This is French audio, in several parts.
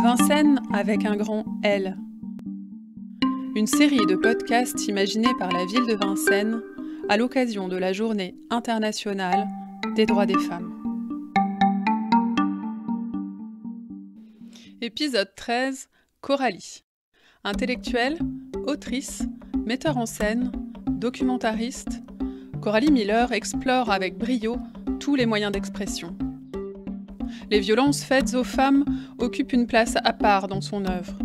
Vincennes avec un grand L. Une série de podcasts imaginés par la ville de Vincennes à l'occasion de la Journée internationale des droits des femmes. Épisode 13, Coralie. Intellectuelle, autrice, metteur en scène, documentariste, Coralie Miller explore avec brio tous les moyens d'expression. Les violences faites aux femmes occupent une place à part dans son œuvre.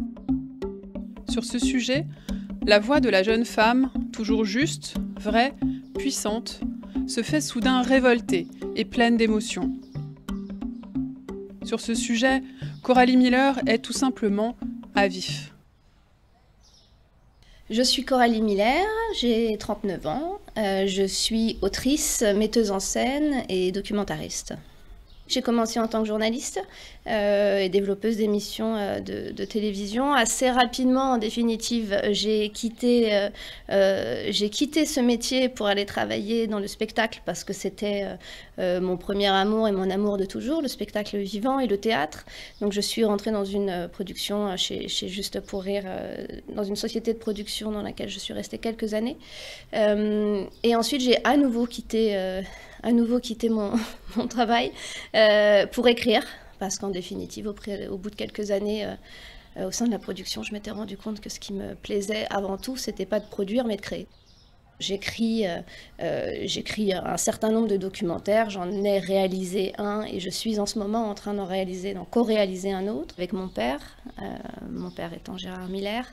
Sur ce sujet, la voix de la jeune femme, toujours juste, vraie, puissante, se fait soudain révoltée et pleine d'émotions. Sur ce sujet, Coralie Miller est tout simplement à vif. Je suis Coralie Miller, j'ai 39 ans, je suis autrice, metteuse en scène et documentariste. J'ai commencé en tant que journaliste et développeuse d'émissions de télévision. Assez rapidement, en définitive, j'ai quitté ce métier pour aller travailler dans le spectacle parce que c'était mon premier amour et mon amour de toujours, le spectacle vivant et le théâtre. Donc je suis rentrée dans une production chez Juste pour Rire, dans une société de production dans laquelle je suis restée quelques années. Et ensuite, j'ai à nouveau quitté mon travail pour écrire, parce qu'en définitive, au bout de quelques années, au sein de la production, je m'étais rendu compte que ce qui me plaisait avant tout, c'était pas de produire, mais de créer. J'écris un certain nombre de documentaires, j'en ai réalisé un et je suis en ce moment en train d'en co-réaliser un autre avec mon père étant Gérard Miller,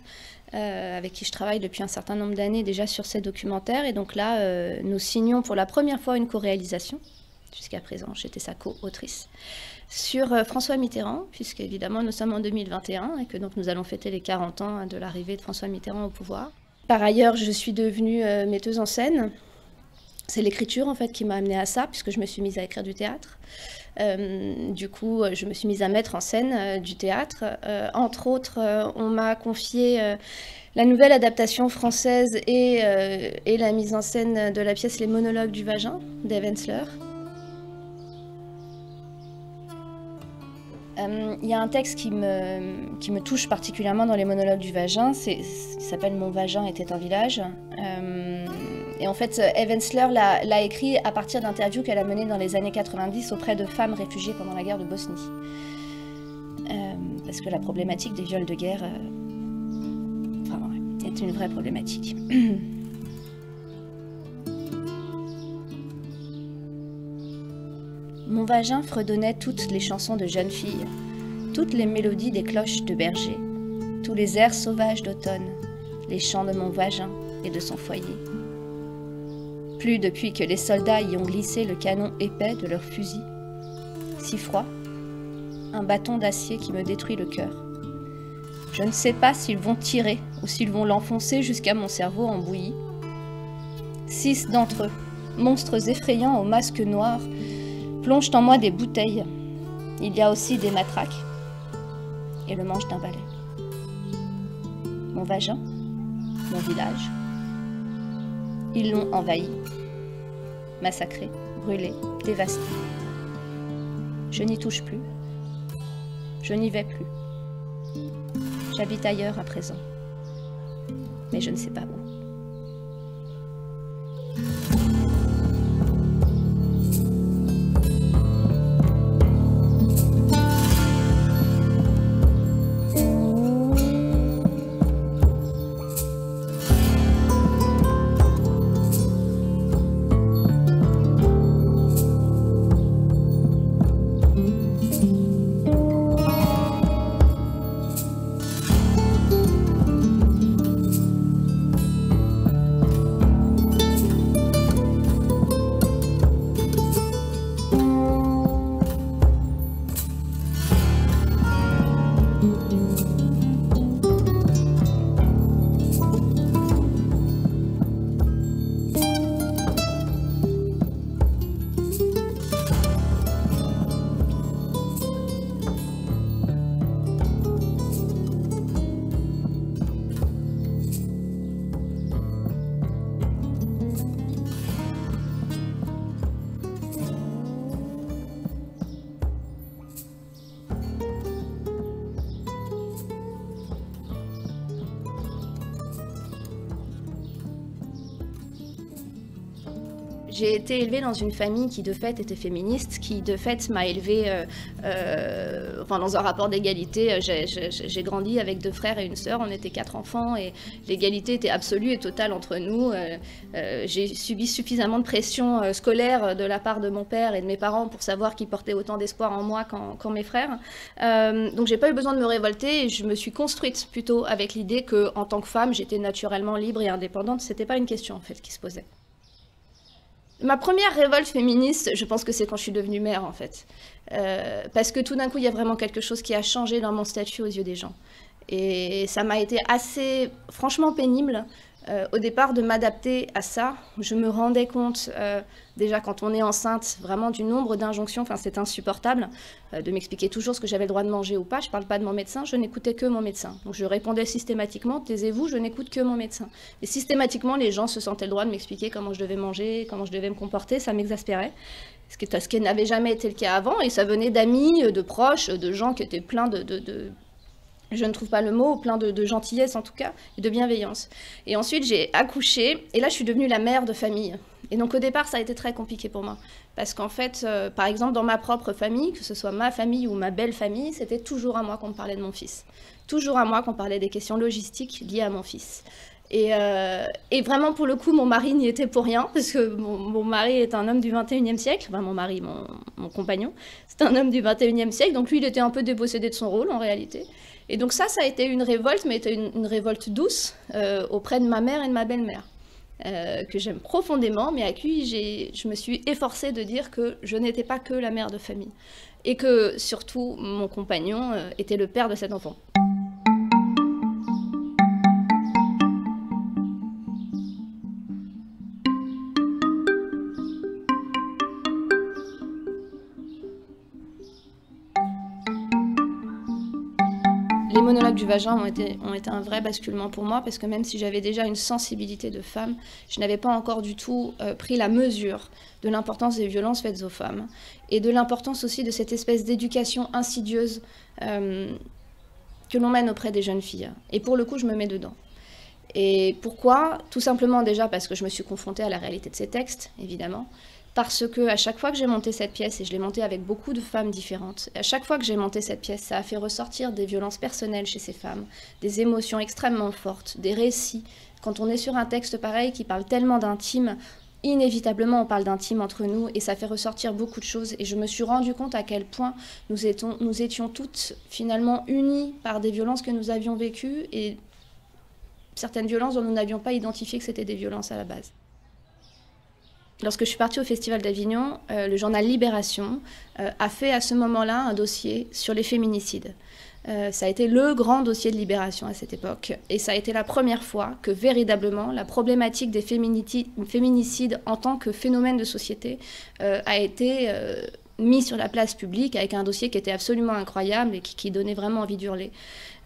avec qui je travaille depuis un certain nombre d'années déjà sur ces documentaires. Et donc là, nous signons pour la première fois une co-réalisation. Jusqu'à présent, j'étais sa co-autrice. Sur François Mitterrand, puisque évidemment nous sommes en 2021 et que donc nous allons fêter les 40 ans de l'arrivée de François Mitterrand au pouvoir. Par ailleurs, je suis devenue metteuse en scène. C'est l'écriture en fait qui m'a amenée à ça, puisque je me suis mise à écrire du théâtre. Du coup, je me suis mise à mettre en scène du théâtre. Entre autres, on m'a confié la nouvelle adaptation française et la mise en scène de la pièce Les monologues du vagin d'Eve Ensler. Il y a un texte qui me touche particulièrement dans les monologues du vagin, il s'appelle « Mon vagin était un village ». Et en fait, Eve Ensler l'a écrit à partir d'interviews qu'elle a menées dans les années 90 auprès de femmes réfugiées pendant la guerre de Bosnie. Parce que la problématique des viols de guerre est une vraie problématique. Mon vagin fredonnait toutes les chansons de jeunes filles, toutes les mélodies des cloches de berger, tous les airs sauvages d'automne, les chants de mon vagin et de son foyer. Plus depuis que les soldats y ont glissé le canon épais de leurs fusils. Si froid, un bâton d'acier qui me détruit le cœur. Je ne sais pas s'ils vont tirer ou s'ils vont l'enfoncer jusqu'à mon cerveau embouilli. 6 d'entre eux, monstres effrayants aux masques noirs, plongent en moi des bouteilles. Il y a aussi des matraques et le manche d'un balai. Mon vagin, mon village, ils l'ont envahi, massacré, brûlé, dévasté. Je n'y touche plus, je n'y vais plus. J'habite ailleurs à présent, mais je ne sais pas où. J'ai été élevée dans une famille qui de fait était féministe, qui de fait m'a élevée dans un rapport d'égalité. J'ai grandi avec 2 frères et une sœur, on était 4 enfants et l'égalité était absolue et totale entre nous. J'ai subi suffisamment de pression scolaire de la part de mon père et de mes parents pour savoir qu'ils portaient autant d'espoir en moi qu'en mes frères. Donc j'ai pas eu besoin de me révolter et je me suis construite plutôt avec l'idée qu'en tant que femme, j'étais naturellement libre et indépendante. C'était pas une question en fait qui se posait. Ma première révolte féministe, je pense que c'est quand je suis devenue mère, en fait. Parce que tout d'un coup, il y a vraiment quelque chose qui a changé dans mon statut aux yeux des gens. Et ça m'a été assez, franchement, pénible, au départ, de m'adapter à ça. Je me rendais compte, déjà quand on est enceinte, vraiment du nombre d'injonctions, enfin c'est insupportable, de m'expliquer toujours ce que j'avais le droit de manger ou pas. Je ne parle pas de mon médecin, je n'écoutais que mon médecin. Donc je répondais systématiquement, taisez-vous, je n'écoute que mon médecin. Et systématiquement, les gens se sentaient le droit de m'expliquer comment je devais manger, comment je devais me comporter, ça m'exaspérait. Ce qui n'avait jamais été le cas avant, et ça venait d'amis, de proches, de gens qui étaient pleins je ne trouve pas le mot, plein de gentillesse en tout cas, et de bienveillance. Et ensuite, j'ai accouché, et là, je suis devenue la mère de famille. Et donc, au départ, ça a été très compliqué pour moi. Parce qu'en fait, par exemple, dans ma propre famille, que ce soit ma famille ou ma belle famille, c'était toujours à moi qu'on me parlait de mon fils. Toujours à moi qu'on parlait des questions logistiques liées à mon fils. Et vraiment, pour le coup, mon mari n'y était pour rien, parce que mon mari est un homme du 21e siècle. Enfin, mon compagnon, c'est un homme du 21e siècle, donc lui, il était un peu dépossédé de son rôle, en réalité. Et donc ça a été une révolte, mais c'était une révolte douce auprès de ma mère et de ma belle-mère, que j'aime profondément, mais à qui je me suis efforcée de dire que je n'étais pas que la mère de famille, et que surtout, mon compagnon était le père de cet enfant. Les monologues du vagin ont été un vrai basculement pour moi, parce que même si j'avais déjà une sensibilité de femme, je n'avais pas encore du tout pris la mesure de l'importance des violences faites aux femmes, et de l'importance aussi de cette espèce d'éducation insidieuse que l'on mène auprès des jeunes filles. Et pour le coup, je me mets dedans. Et pourquoi? Tout simplement déjà parce que je me suis confrontée à la réalité de ces textes, évidemment. Parce que à chaque fois que j'ai monté cette pièce, et je l'ai montée avec beaucoup de femmes différentes, à chaque fois que j'ai monté cette pièce, ça a fait ressortir des violences personnelles chez ces femmes, des émotions extrêmement fortes, des récits. Quand on est sur un texte pareil qui parle tellement d'intime, inévitablement on parle d'intime entre nous, et ça fait ressortir beaucoup de choses. Et je me suis rendu compte à quel point nous étions toutes finalement unies par des violences que nous avions vécues, et certaines violences dont nous n'avions pas identifié que c'était des violences à la base. Lorsque je suis partie au Festival d'Avignon, le journal Libération a fait à ce moment-là un dossier sur les féminicides. Ça a été le grand dossier de Libération à cette époque. Et ça a été la première fois que véritablement la problématique des féminicides en tant que phénomène de société a été mis sur la place publique, avec un dossier qui était absolument incroyable et qui donnait vraiment envie d'hurler.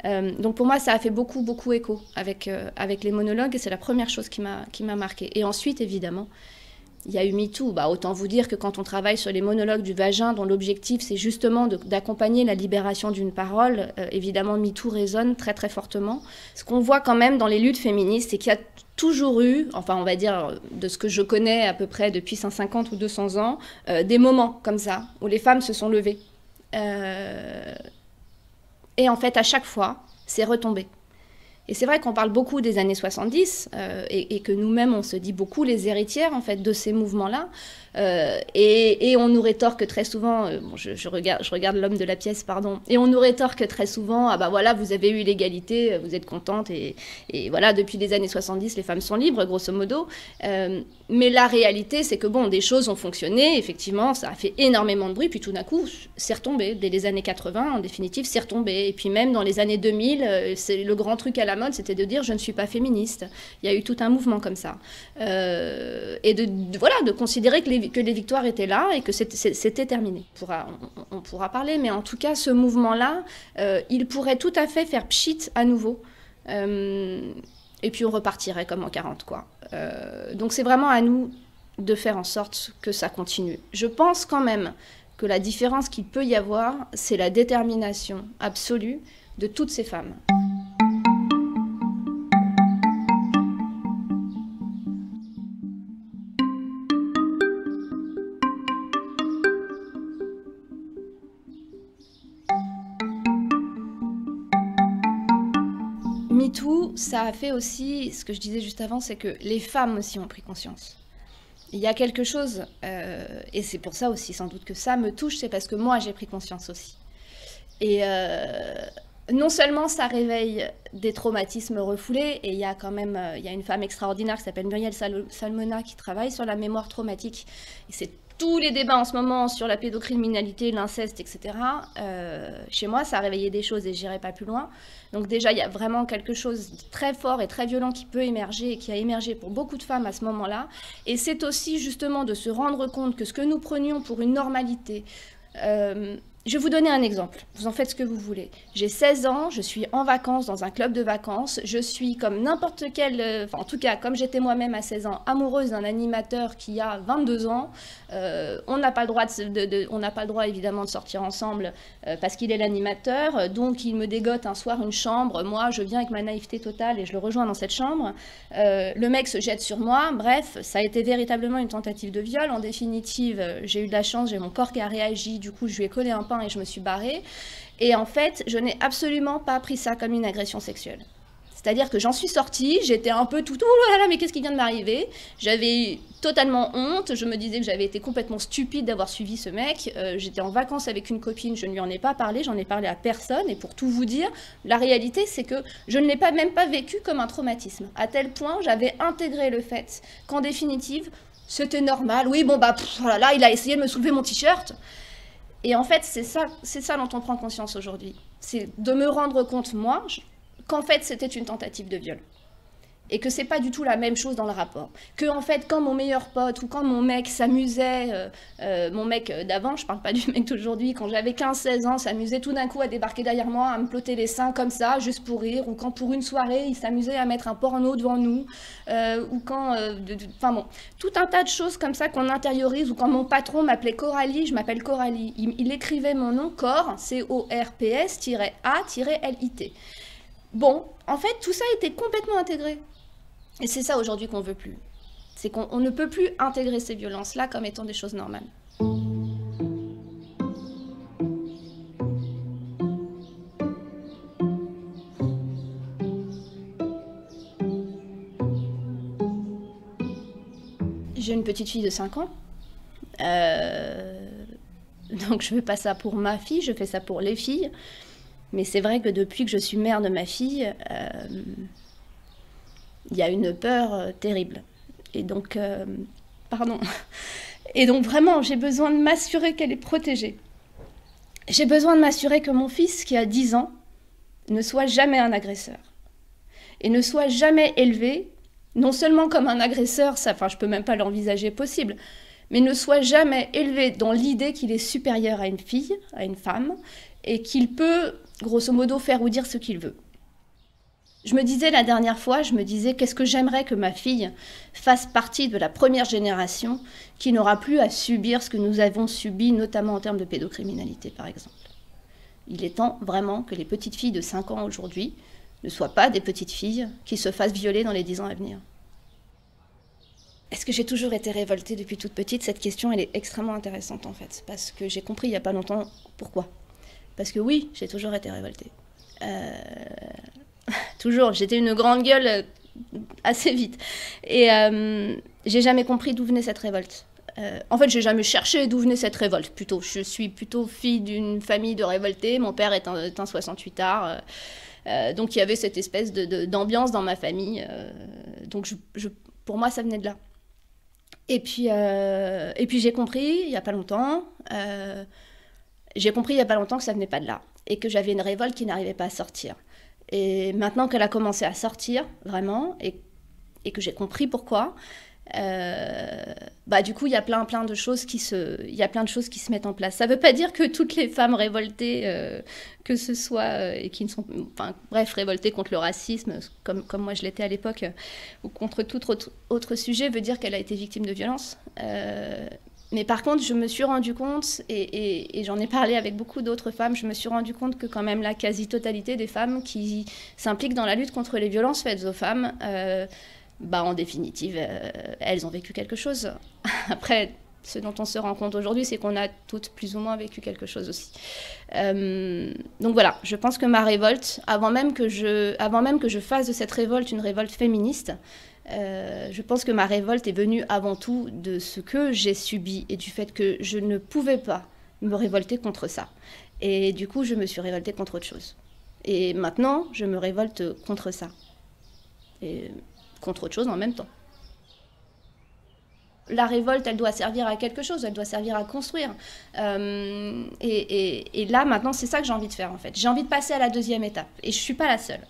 Donc pour moi, ça a fait beaucoup écho avec les monologues, et c'est la première chose qui m'a marquée. Et ensuite, évidemment, il y a eu MeToo. Autant vous dire que quand on travaille sur les monologues du vagin, dont l'objectif c'est justement d'accompagner la libération d'une parole, évidemment MeToo résonne très fortement. Ce qu'on voit quand même dans les luttes féministes, c'est qu'il y a toujours eu, enfin on va dire de ce que je connais à peu près depuis 150 ou 200 ans, des moments comme ça, où les femmes se sont levées. Et en fait, à chaque fois, c'est retombé. Et c'est vrai qu'on parle beaucoup des années 70 et que nous-mêmes, on se dit beaucoup les héritières en fait, de ces mouvements-là. Et on nous rétorque très souvent, je regarde l'homme de la pièce, pardon, et on nous rétorque très souvent, ah bah voilà, vous avez eu l'égalité, vous êtes contente, et voilà, depuis les années 70, les femmes sont libres, grosso modo. Mais la réalité, c'est que bon, des choses ont fonctionné, effectivement, ça a fait énormément de bruit, puis tout d'un coup, c'est retombé. Dès les années 80, en définitive, c'est retombé. Et puis même dans les années 2000, c'est le grand truc à la mode, c'était de dire je ne suis pas féministe. Il y a eu tout un mouvement comme ça. Et de considérer que les victoires étaient là et que c'était terminé. On pourra parler, mais en tout cas, ce mouvement-là, il pourrait tout à fait faire pchit à nouveau. Et puis on repartirait comme en 40, quoi. Donc c'est vraiment à nous de faire en sorte que ça continue. Je pense quand même que la différence qu'il peut y avoir, c'est la détermination absolue de toutes ces femmes. MeToo, ça a fait aussi, ce que je disais juste avant, c'est que les femmes aussi ont pris conscience. Il y a quelque chose, et c'est pour ça aussi sans doute que ça me touche, c'est parce que moi j'ai pris conscience aussi. Et non seulement ça réveille des traumatismes refoulés, et il y a quand même il y a une femme extraordinaire qui s'appelle Muriel Salmona qui travaille sur la mémoire traumatique. Et c'est tous les débats en ce moment sur la pédocriminalité, l'inceste, etc. Chez moi, ça a réveillé des choses et j'irai pas plus loin. Donc déjà, il y a vraiment quelque chose de très fort et très violent qui peut émerger et qui a émergé pour beaucoup de femmes à ce moment-là. Et c'est aussi justement de se rendre compte que ce que nous prenions pour une normalité... Je vais vous donner un exemple, vous en faites ce que vous voulez. J'ai 16 ans, je suis en vacances dans un club de vacances, je suis comme n'importe quel, en tout cas comme j'étais moi-même à 16 ans, amoureuse d'un animateur qui a 22 ans. On n'a pas le droit on n'a pas le droit évidemment de sortir ensemble parce qu'il est l'animateur, donc il me dégote un soir une chambre, moi je viens avec ma naïveté totale et je le rejoins dans cette chambre. Le mec se jette sur moi, bref, ça a été véritablement une tentative de viol. En définitive, j'ai eu de la chance, j'ai mon corps qui a réagi, du coup je lui ai collé un pain et je me suis barrée. Et en fait, je n'ai absolument pas pris ça comme une agression sexuelle. C'est-à-dire que j'en suis sortie, j'étais un peu tout, oh là là, mais qu'est-ce qui vient de m'arriver? J'avais totalement honte, je me disais que j'avais été complètement stupide d'avoir suivi ce mec. J'étais en vacances avec une copine, je ne lui en ai pas parlé, j'en ai parlé à personne. Et pour tout vous dire, la réalité, c'est que je ne l'ai même pas vécu comme un traumatisme. À tel point, j'avais intégré le fait qu'en définitive, c'était normal. Oui, bon, bah, oh là là, il a essayé de me soulever mon t-shirt. Et en fait, c'est ça dont on prend conscience aujourd'hui. C'est de me rendre compte, moi, qu'en fait, c'était une tentative de viol. Et que c'est pas du tout la même chose dans le rapport. Que, en fait, quand mon meilleur pote ou quand mon mec s'amusait, mon mec d'avant, je parle pas du mec d'aujourd'hui, quand j'avais 15-16 ans, s'amusait tout d'un coup à débarquer derrière moi, à me plotter les seins comme ça, juste pour rire, ou quand pour une soirée, il s'amusait à mettre un porno devant nous, ou quand... Enfin bon, tout un tas de choses comme ça qu'on intériorise, ou quand mon patron m'appelait Coralie, je m'appelle Coralie, il écrivait mon nom, Cor, C-O-R-P-S-A-L-I-T. Bon, en fait, tout ça était complètement intégré. Et c'est ça aujourd'hui qu'on ne veut plus. C'est qu'on ne peut plus intégrer ces violences-là comme étant des choses normales. J'ai une petite fille de 5 ans. Donc je ne fais pas ça pour ma fille, je fais ça pour les filles. Mais c'est vrai que depuis que je suis mère de ma fille, il y a une peur terrible. Et donc, pardon. Et donc vraiment, j'ai besoin de m'assurer qu'elle est protégée. J'ai besoin de m'assurer que mon fils, qui a 10 ans, ne soit jamais un agresseur. Et ne soit jamais élevé, non seulement comme un agresseur, ça, enfin je peux même pas l'envisager possible, mais ne soit jamais élevé dans l'idée qu'il est supérieur à une fille, à une femme, et qu'il peut, grosso modo, faire ou dire ce qu'il veut. Je me disais la dernière fois, qu'est-ce que j'aimerais que ma fille fasse partie de la première génération qui n'aura plus à subir ce que nous avons subi, notamment en termes de pédocriminalité, par exemple. Il est temps vraiment que les petites filles de 5 ans aujourd'hui ne soient pas des petites filles qui se fassent violer dans les 10 ans à venir. Est-ce que j'ai toujours été révoltée depuis toute petite? Cette question, elle est extrêmement intéressante en fait, parce que j'ai compris il n'y a pas longtemps pourquoi. Parce que oui, j'ai toujours été révoltée. Toujours, j'étais une grande gueule assez vite. Et j'ai jamais compris d'où venait cette révolte. En fait, j'ai jamais cherché d'où venait cette révolte, plutôt. Je suis plutôt fille d'une famille de révoltés. Mon père est un 68ard. Donc il y avait cette espèce d'ambiance dans ma famille. Donc pour moi, ça venait de là. Et puis j'ai compris il n'y a pas longtemps... J'ai compris il n'y a pas longtemps que ça venait pas de là et que j'avais une révolte qui n'arrivait pas à sortir. Et maintenant qu'elle a commencé à sortir, vraiment, et que j'ai compris pourquoi, du coup, il y a plein de choses qui se mettent en place. Ça ne veut pas dire que toutes les femmes révoltées, que ce soit, et qui ne sont, enfin, bref, révoltées contre le racisme, comme moi je l'étais à l'époque, ou contre tout autre sujet, veut dire qu'elle a été victime de violence. Mais par contre, je me suis rendu compte, et j'en ai parlé avec beaucoup d'autres femmes, je me suis rendu compte que quand même la quasi-totalité des femmes qui s'impliquent dans la lutte contre les violences faites aux femmes, en définitive, elles ont vécu quelque chose. Après, Ce dont on se rend compte aujourd'hui, c'est qu'on a toutes plus ou moins vécu quelque chose aussi. Donc voilà, je pense que ma révolte, avant même que je fasse de cette révolte une révolte féministe, je pense que ma révolte est venue avant tout de ce que j'ai subi et du fait que je ne pouvais pas me révolter contre ça. Et du coup, je me suis révoltée contre autre chose. Et maintenant, je me révolte contre ça. Et contre autre chose en même temps. La révolte, elle doit servir à quelque chose, elle doit servir à construire. Et là, maintenant, c'est ça que j'ai envie de faire, en fait. J'ai envie de passer à la deuxième étape. Et je ne suis pas la seule.